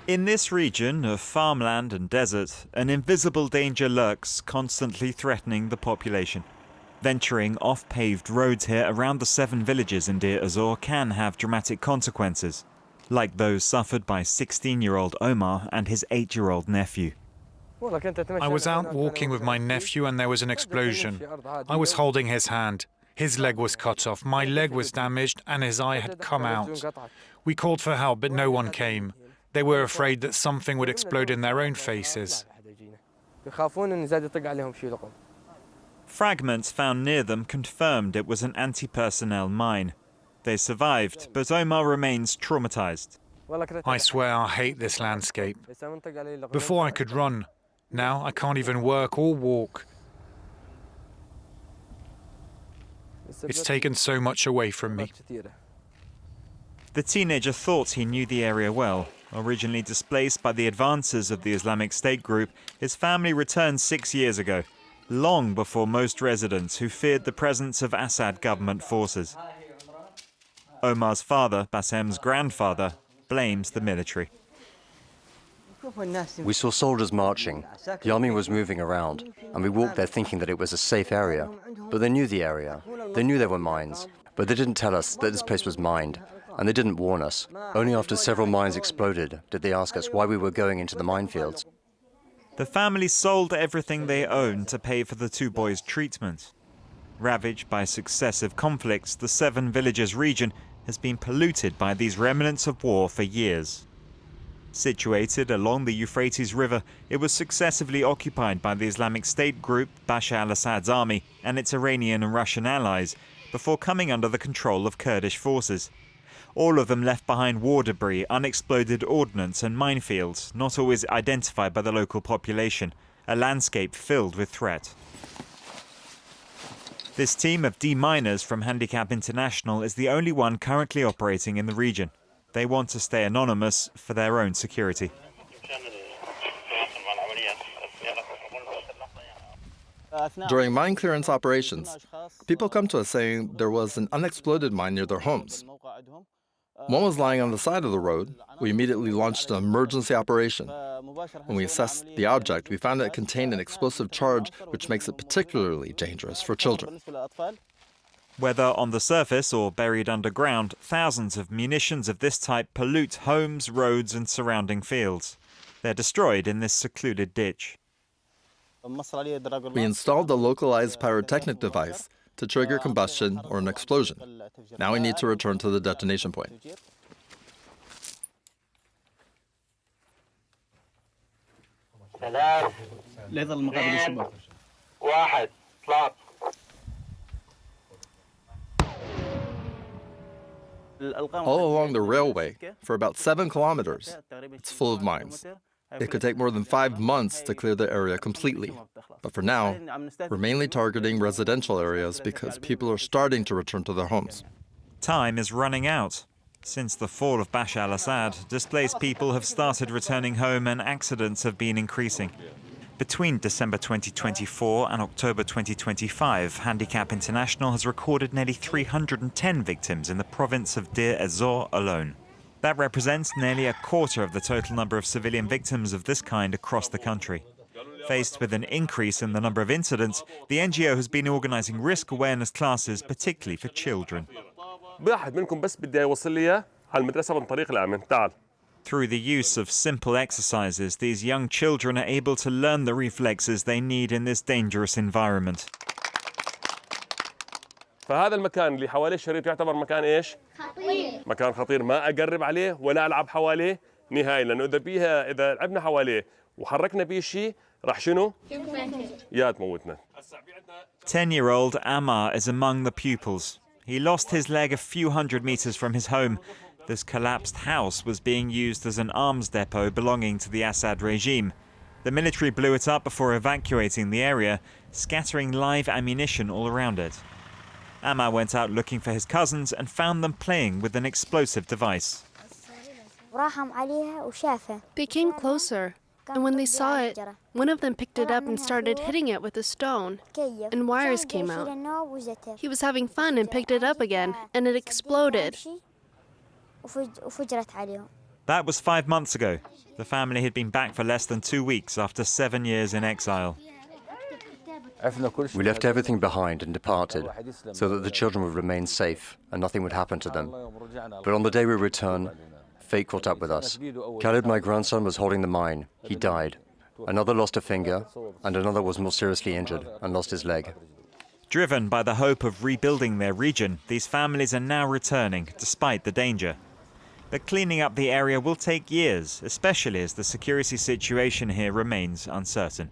In this region of farmland and desert, an invisible danger lurks, constantly threatening the population. Venturing off paved roads here around the 7 villages in ez-Zor can have dramatic consequences, like those suffered by 16-year-old Omar and his 8-year-old nephew. I was out walking with my nephew and there was an explosion. I was holding his hand. His leg was cut off, my leg was damaged and his eye had come out. We called for help but no one came. They were afraid that something would explode in their own faces. Fragments found near them confirmed it was an anti-personnel mine. They survived, but Omar remains traumatized. I swear I hate this landscape. Before I could run. Now I can't even work or walk. It's taken so much away from me. The teenager thought he knew the area well. Originally displaced by the advances of the Islamic State group, his family returned 6 years ago, long before most residents who feared the presence of Assad government forces. Omar's father, Bassem's grandfather, blames the military. We saw soldiers marching. The army was moving around, and we walked there thinking that it was a safe area. But they knew the area. They knew there were mines, but they didn't tell us that this place was mined, and they didn't warn us. Only after several mines exploded did they ask us why we were going into the minefields. The family sold everything they owned to pay for the 2 boys' treatment. Ravaged by successive conflicts, the 7 villages region has been polluted by these remnants of war for years. Situated along the Euphrates River, it was successively occupied by the Islamic State group, Bashar al-Assad's army, and its Iranian and Russian allies, before coming under the control of Kurdish forces. All of them left behind war debris, unexploded ordnance and minefields, not always identified by the local population, a landscape filled with threat. This team of deminers from Handicap International is the only one currently operating in the region. They want to stay anonymous for their own security. During mine clearance operations, people come to us saying there was an unexploded mine near their homes. One was lying on the side of the road. We immediately launched an emergency operation. When we assessed the object, we found that it contained an explosive charge, which makes it particularly dangerous for children. Whether on the surface or buried underground, thousands of munitions of this type pollute homes, roads and surrounding fields. They're destroyed in this secluded ditch. We installed a localized pyrotechnic device to trigger combustion or an explosion. Now we need to return to the detonation point. All along the railway, for about 7 kilometers, it's full of mines. It could take more than 5 months to clear the area completely. But for now, we're mainly targeting residential areas because people are starting to return to their homes. Time is running out. Since the fall of Bashar al-Assad, displaced people have started returning home and accidents have been increasing. Between December 2024 and October 2025, Handicap International has recorded nearly 310 victims in the province of ez-Zor alone. That represents nearly a quarter of the total number of civilian victims of this kind across the country. Faced with an increase in the number of incidents, the NGO has been organizing risk awareness classes, particularly for children. Through the use of simple exercises, these young children are able to learn the reflexes they need in this dangerous environment. فهذا المكان اللي حواليه الشريط يعتبر مكان ايش؟ خطير. مكان خطير ما اقرب عليه ولا العب حواليه نهائيا لانه اذا لعبنا حواليه وحركنا بيه شيء راح شنو؟ يا تموتنا. 10-year-old Ammar is among the pupils. He lost his leg a few hundred meters from his home. This collapsed house was being used as an arms depot belonging to the Assad regime. The military blew it up before evacuating the area, scattering live ammunition all around it. Ammar went out looking for his cousins and found them playing with an explosive device. They came closer, and when they saw it, one of them picked it up and started hitting it with a stone, and wires came out. He was having fun and picked it up again, and it exploded. That was 5 months ago. The family had been back for less than 2 weeks after 7 years in exile. We left everything behind and departed so that the children would remain safe and nothing would happen to them. But on the day we returned, fate caught up with us. Khalid, my grandson, was holding the mine. He died. Another lost a finger, and another was more seriously injured and lost his leg. Driven by the hope of rebuilding their region, these families are now returning, despite the danger. But cleaning up the area will take years, especially as the security situation here remains uncertain.